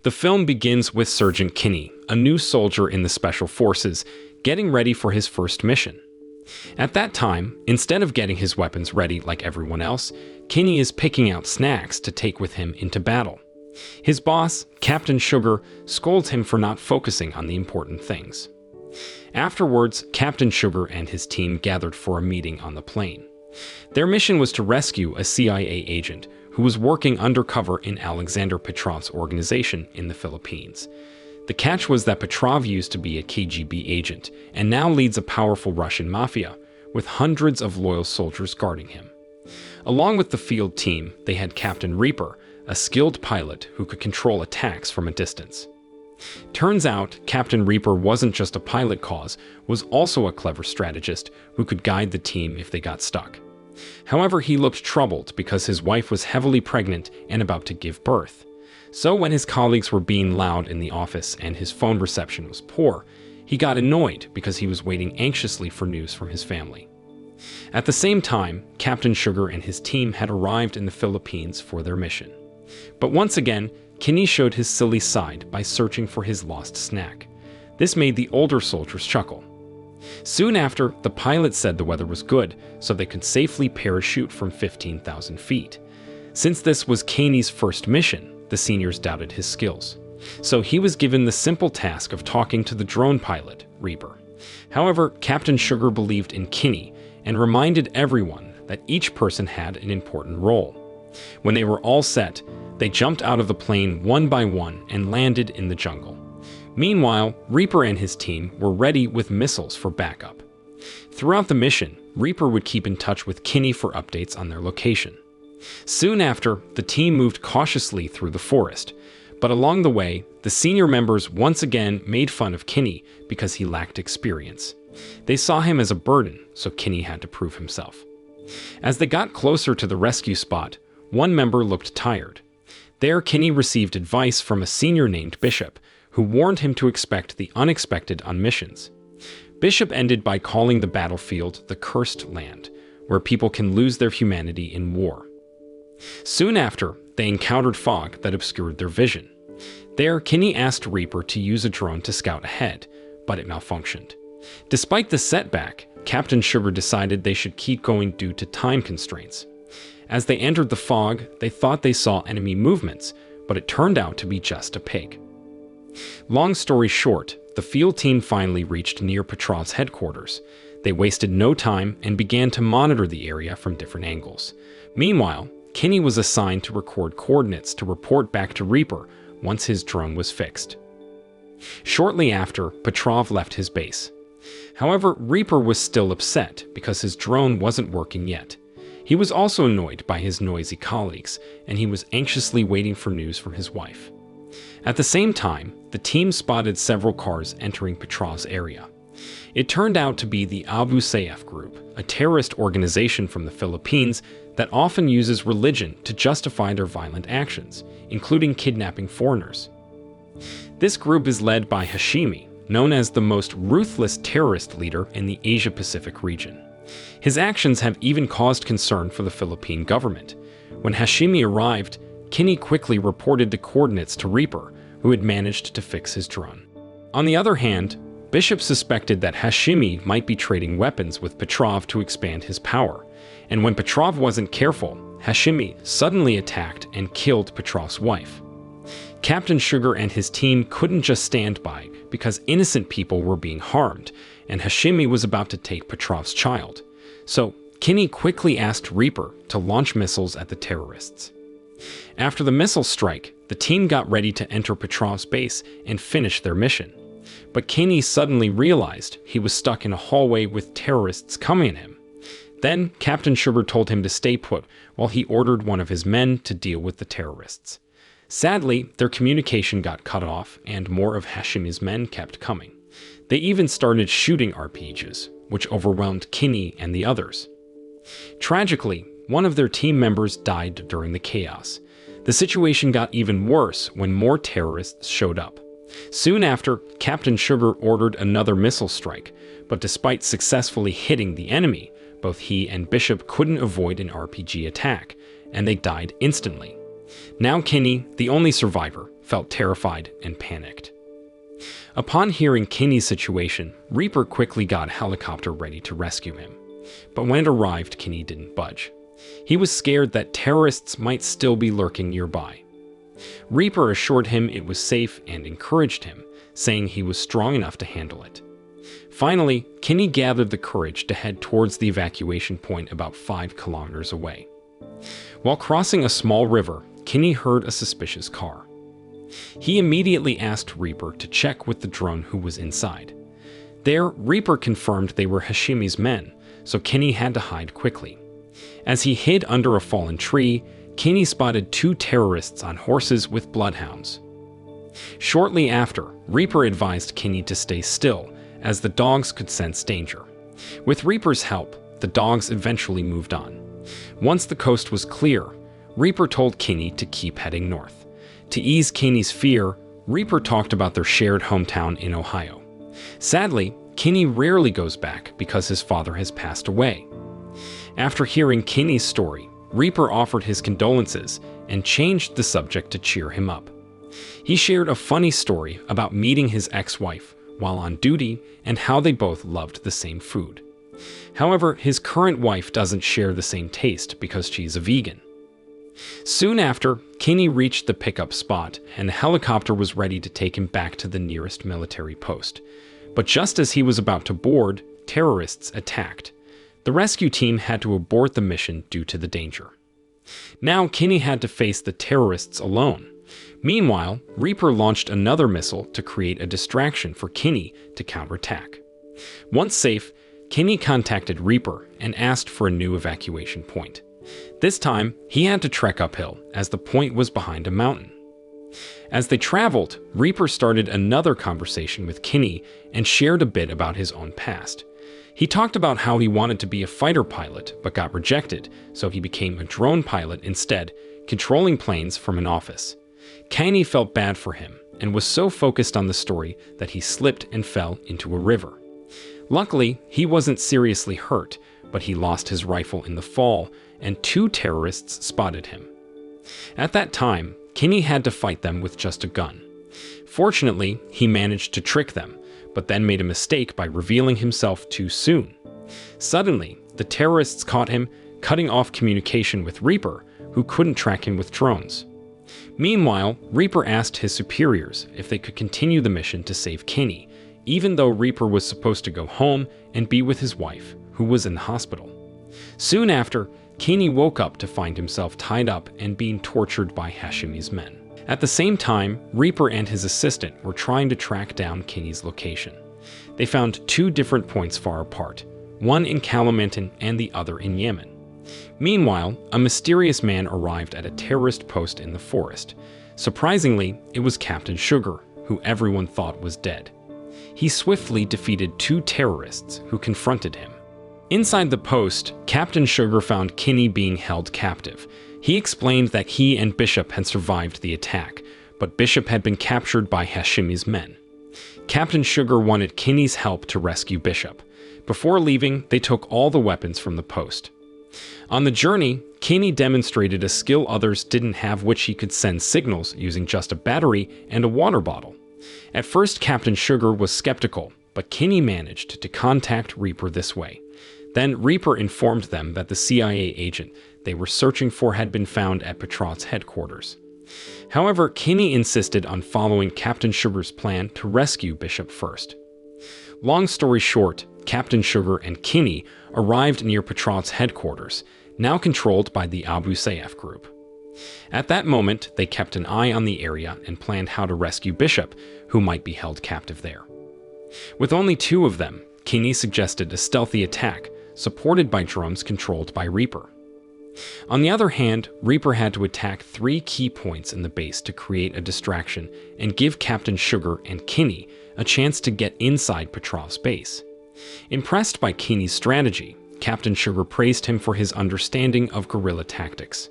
The film begins with Sergeant Kinney, a new soldier in the Special Forces, getting ready for his first mission. At that time, instead of getting his weapons ready like everyone else, Kinney is picking out snacks to take with him into battle. His boss, Captain Sugar, scolds him for not focusing on the important things. Afterwards, Captain Sugar and his team gathered for a meeting on the plane. Their mission was to rescue a CIA agent who was working undercover in Alexander Petrov's organization in the Philippines. The catch was that Petrov used to be a KGB agent and now leads a powerful Russian mafia, with hundreds of loyal soldiers guarding him. Along with the field team, they had Captain Reaper, a skilled pilot who could control attacks from a distance. Turns out, Captain Reaper wasn't just a pilot was also a clever strategist who could guide the team if they got stuck. However, he looked troubled because his wife was heavily pregnant and about to give birth. So when his colleagues were being loud in the office and his phone reception was poor, he got annoyed because he was waiting anxiously for news from his family. At the same time, Captain Sugar and his team had arrived in the Philippines for their mission. But once again, Kinney showed his silly side by searching for his lost snack. This made the older soldiers chuckle. Soon after, the pilot said the weather was good, so they could safely parachute from 15,000 feet. Since this was Kinney's first mission, the seniors doubted his skills. So he was given the simple task of talking to the drone pilot, Reaper. However, Captain Sugar believed in Kinney and reminded everyone that each person had an important role. When they were all set, they jumped out of the plane one by one and landed in the jungle. Meanwhile, Reaper and his team were ready with missiles for backup. Throughout the mission, Reaper would keep in touch with Kinney for updates on their location. Soon after, the team moved cautiously through the forest, but along the way, the senior members once again made fun of Kinney because he lacked experience. They saw him as a burden, so Kinney had to prove himself. As they got closer to the rescue spot, one member looked tired. There, Kinney received advice from a senior named Bishop, who warned him to expect the unexpected on missions. Bishop ended by calling the battlefield the Cursed Land, where people can lose their humanity in war. Soon after, they encountered fog that obscured their vision. There, Kinney asked Reaper to use a drone to scout ahead, but it malfunctioned. Despite the setback, Captain Sugar decided they should keep going due to time constraints. As they entered the fog, they thought they saw enemy movements, but it turned out to be just a pig. Long story short, the field team finally reached near Petrov's headquarters. They wasted no time and began to monitor the area from different angles. Meanwhile, Kinney was assigned to record coordinates to report back to Reaper once his drone was fixed. Shortly after, Petrov left his base. However, Reaper was still upset because his drone wasn't working yet. He was also annoyed by his noisy colleagues, and he was anxiously waiting for news from his wife. At the same time, the team spotted several cars entering Petrov's area. It turned out to be the Abu Sayyaf group, a terrorist organization from the Philippines that often uses religion to justify their violent actions, including kidnapping foreigners. This group is led by Hashimi, known as the most ruthless terrorist leader in the Asia-Pacific region. His actions have even caused concern for the Philippine government. When Hashimi arrived, Kinney quickly reported the coordinates to Reaper, who had managed to fix his drone. On the other hand, Bishop suspected that Hashimi might be trading weapons with Petrov to expand his power, and when Petrov wasn't careful, Hashimi suddenly attacked and killed Petrov's wife. Captain Sugar and his team couldn't just stand by because innocent people were being harmed, and Hashimi was about to take Petrov's child. So, Kinney quickly asked Reaper to launch missiles at the terrorists. After the missile strike, the team got ready to enter Petrov's base and finish their mission. But Kinney suddenly realized he was stuck in a hallway with terrorists coming at him. Then, Captain Sugar told him to stay put while he ordered one of his men to deal with the terrorists. Sadly, their communication got cut off and more of Hashimi's men kept coming. They even started shooting RPGs, which overwhelmed Kinney and the others. Tragically, one of their team members died during the chaos. The situation got even worse when more terrorists showed up. Soon after, Captain Sugar ordered another missile strike, but despite successfully hitting the enemy, both he and Bishop couldn't avoid an RPG attack, and they died instantly. Now Kinney, the only survivor, felt terrified and panicked. Upon hearing Kinney's situation, Reaper quickly got a helicopter ready to rescue him. But when it arrived, Kinney didn't budge. He was scared that terrorists might still be lurking nearby. Reaper assured him it was safe and encouraged him, saying he was strong enough to handle it. Finally, Kinney gathered the courage to head towards the evacuation point about 5 kilometers away. While crossing a small river, Kinney heard a suspicious car. He immediately asked Reaper to check with the drone who was inside. There, Reaper confirmed they were Hashimi's men, so Kinney had to hide quickly. As he hid under a fallen tree, Kinney spotted 2 terrorists on horses with bloodhounds. Shortly after, Reaper advised Kinney to stay still, as the dogs could sense danger. With Reaper's help, the dogs eventually moved on. Once the coast was clear, Reaper told Kinney to keep heading north. To ease Kinney's fear, Reaper talked about their shared hometown in Ohio. Sadly, Kinney rarely goes back because his father has passed away. After hearing Kinney's story, Reaper offered his condolences and changed the subject to cheer him up. He shared a funny story about meeting his ex-wife while on duty and how they both loved the same food. However, his current wife doesn't share the same taste because she's a vegan. Soon after, Kinney reached the pickup spot and a helicopter was ready to take him back to the nearest military post. But just as he was about to board, terrorists attacked. The rescue team had to abort the mission due to the danger. Now Kinney had to face the terrorists alone. Meanwhile, Reaper launched another missile to create a distraction for Kinney to counterattack. Once safe, Kinney contacted Reaper and asked for a new evacuation point. This time, he had to trek uphill, as the point was behind a mountain. As they traveled, Reaper started another conversation with Kinney and shared a bit about his own past. He talked about how he wanted to be a fighter pilot but got rejected, so he became a drone pilot instead, controlling planes from an office. Kinney felt bad for him and was so focused on the story that he slipped and fell into a river. Luckily, he wasn't seriously hurt, but he lost his rifle in the fall, and 2 terrorists spotted him. At that time, Kinney had to fight them with just a gun. Fortunately, he managed to trick them, but then made a mistake by revealing himself too soon. Suddenly, the terrorists caught him, cutting off communication with Reaper, who couldn't track him with drones. Meanwhile, Reaper asked his superiors if they could continue the mission to save Kinney, even though Reaper was supposed to go home and be with his wife, who was in the hospital. Soon after, Kinney woke up to find himself tied up and being tortured by Hashimi's men. At the same time, Reaper and his assistant were trying to track down Kinney's location. They found 2 different points far apart, one in Kalimantan and the other in Yemen. Meanwhile, a mysterious man arrived at a terrorist post in the forest. Surprisingly, it was Captain Sugar, who everyone thought was dead. He swiftly defeated 2 terrorists who confronted him. Inside the post, Captain Sugar found Kinney being held captive. He explained that he and Bishop had survived the attack, but Bishop had been captured by Hashimi's men. Captain Sugar wanted Kinney's help to rescue Bishop. Before leaving, they took all the weapons from the post. On the journey, Kinney demonstrated a skill others didn't have, which he could send signals using just a battery and a water bottle. At first, Captain Sugar was skeptical, but Kinney managed to contact Reaper this way. Then Reaper informed them that the CIA agent they were searching for had been found at Petrot's headquarters. However, Kinney insisted on following Captain Sugar's plan to rescue Bishop first. Long story short, Captain Sugar and Kinney arrived near Petrot's headquarters, now controlled by the Abu Sayyaf group. At that moment, they kept an eye on the area and planned how to rescue Bishop, who might be held captive there. With only 2 of them, Kinney suggested a stealthy attack, supported by drones controlled by Reaper. On the other hand, Reaper had to attack 3 key points in the base to create a distraction and give Captain Sugar and Kinney a chance to get inside Petrov's base. Impressed by Kinney's strategy, Captain Sugar praised him for his understanding of guerrilla tactics.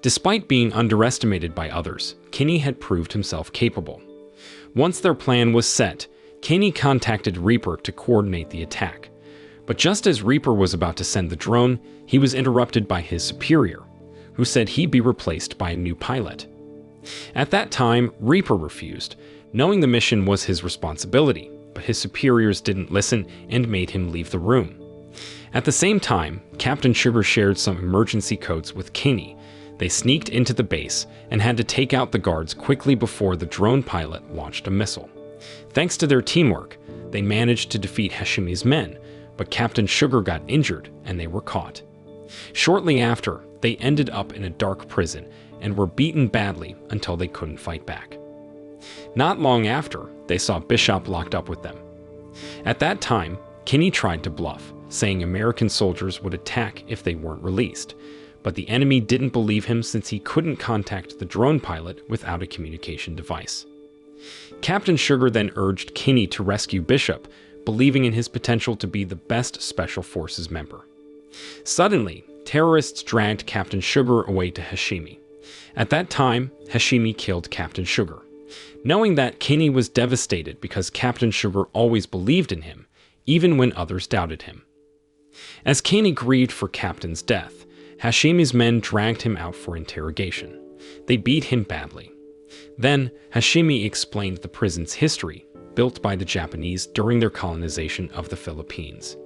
Despite being underestimated by others, Kinney had proved himself capable. Once their plan was set, Kinney contacted Reaper to coordinate the attack. But just as Reaper was about to send the drone, he was interrupted by his superior, who said he'd be replaced by a new pilot. At that time, Reaper refused, knowing the mission was his responsibility, but his superiors didn't listen and made him leave the room. At the same time, Captain Sugar shared some emergency codes with Kinney. They sneaked into the base and had to take out the guards quickly before the drone pilot launched a missile. Thanks to their teamwork, they managed to defeat Hashimi's men, but Captain Sugar got injured and they were caught. Shortly after, they ended up in a dark prison and were beaten badly until they couldn't fight back. Not long after, they saw Bishop locked up with them. At that time, Kinney tried to bluff, saying American soldiers would attack if they weren't released, but the enemy didn't believe him since he couldn't contact the drone pilot without a communication device. Captain Sugar then urged Kinney to rescue Bishop, believing in his potential to be the best Special Forces member. Suddenly, terrorists dragged Captain Sugar away to Hashimi. At that time, Hashimi killed Captain Sugar. Knowing that, Kinney was devastated because Captain Sugar always believed in him, even when others doubted him. As Kinney grieved for Captain's death, Hashimi's men dragged him out for interrogation. They beat him badly. Then, Hashimi explained the prison's history, built by the Japanese during their colonization of the Philippines.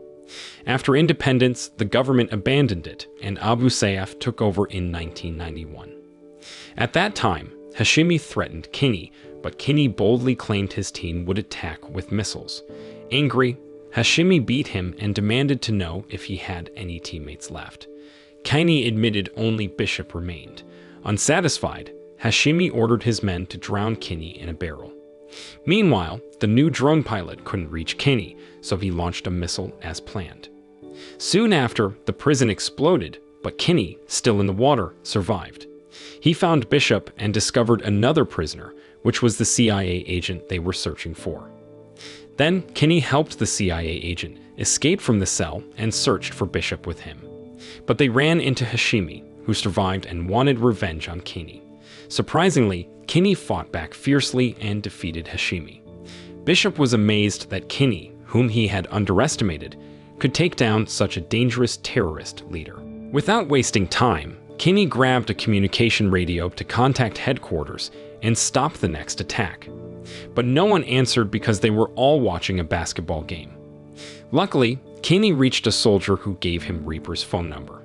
After independence, the government abandoned it, and Abu Sayyaf took over in 1991. At that time, Hashimi threatened Kinney, but Kinney boldly claimed his team would attack with missiles. Angry, Hashimi beat him and demanded to know if he had any teammates left. Kinney admitted only Bishop remained. Unsatisfied, Hashimi ordered his men to drown Kinney in a barrel. Meanwhile, the new drone pilot couldn't reach Kinney, so he launched a missile as planned. Soon after, the prison exploded, but Kinney, still in the water, survived. He found Bishop and discovered another prisoner, which was the CIA agent they were searching for. Then, Kinney helped the CIA agent escape from the cell and searched for Bishop with him. But they ran into Hashimi, who survived and wanted revenge on Kinney. Surprisingly, Kinney fought back fiercely and defeated Hashimi. Bishop was amazed that Kinney, whom he had underestimated, could take down such a dangerous terrorist leader. Without wasting time, Kinney grabbed a communication radio to contact headquarters and stop the next attack. But no one answered because they were all watching a basketball game. Luckily, Kinney reached a soldier who gave him Reaper's phone number.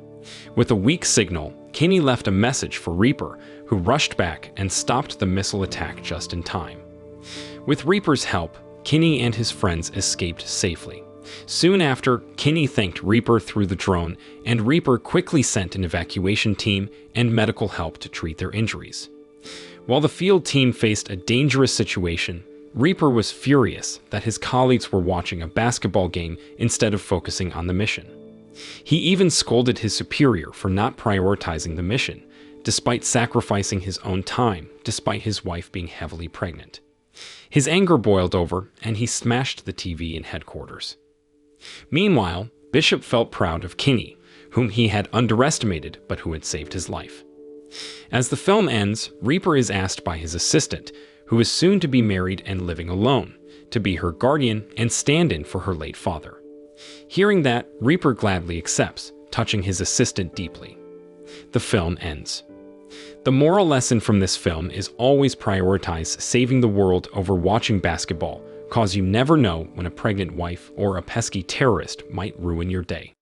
With a weak signal, Kinney left a message for Reaper, who rushed back and stopped the missile attack just in time. With Reaper's help, Kinney and his friends escaped safely. Soon after, Kinney thanked Reaper through the drone, and Reaper quickly sent an evacuation team and medical help to treat their injuries. While the field team faced a dangerous situation, Reaper was furious that his colleagues were watching a basketball game instead of focusing on the mission. He even scolded his superior for not prioritizing the mission, despite sacrificing his own time, despite his wife being heavily pregnant. His anger boiled over, and he smashed the TV in headquarters. Meanwhile, Bishop felt proud of Kinney, whom he had underestimated but who had saved his life. As the film ends, Reaper is asked by his assistant, who is soon to be married and living alone, to be her guardian and stand-in for her late father. Hearing that, Reaper gladly accepts, touching his assistant deeply. The film ends. The moral lesson from this film is always prioritize saving the world over watching basketball, cause you never know when a pregnant wife or a pesky terrorist might ruin your day.